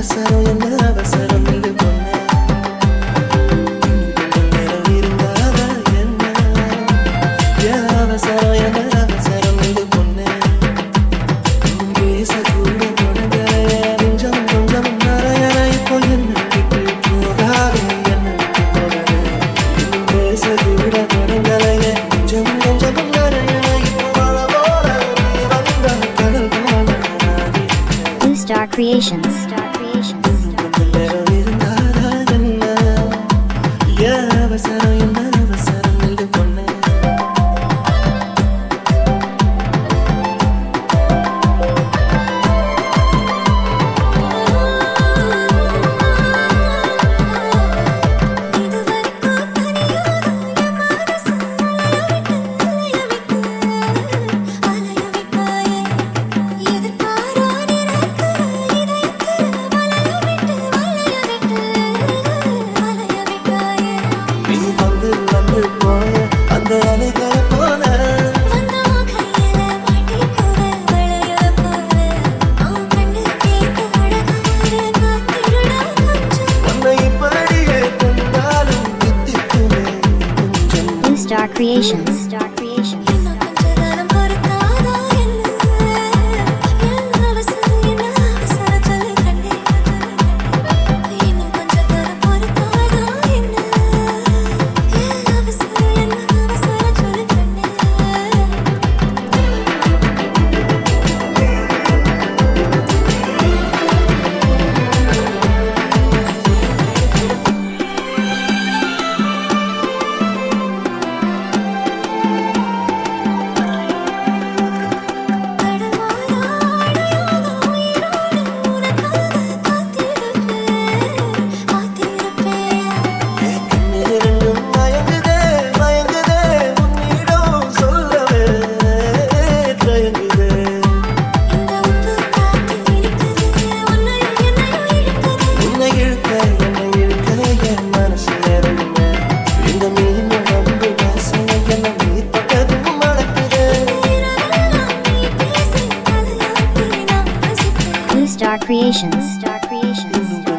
அவசரம் என்ன அவசரம் இல்லை பொண்ணு கொஞ்சம் நேரம் இருந்தாத என்ன அவசரம் என்ன அவசரம் இல்லை பொண்ணு பேசக்கூட தொடங்க நெஞ்சம் கொஞ்சம் நிறைய இப்போ என்ன விட்டு போகாதே என்ன விட்டு போகாதே பேசக்கூட தொடங்கலைய நெஞ்சம் கொஞ்சம் நிறைய இப்போ மழ போல நீ வந்த கடல் போல Blue Star Creations. கொஞ்சம் நேரம் இருந்தாத என்ன அவசரம் என்ன அவசரம் இல்லை பொண்ணு நீ வந்து வந்து போய அந்த அலைகளை போல உன்னை இப்படியே கண்டாலும் தித்திக்குமே கொஞ்சம் Blue Star Creations. இரண்டும் மயங்குதே மயங்குதே உன்னிடம் சொல்லவே தயங்குதே உன்னை இழுக்க என்னை இழுக்க என் மனசு நிறையுமே இந்த மீனும் வந்து வாசனை என்ன நீ தொட்டதும் மணக்குதே Blue Star Creations.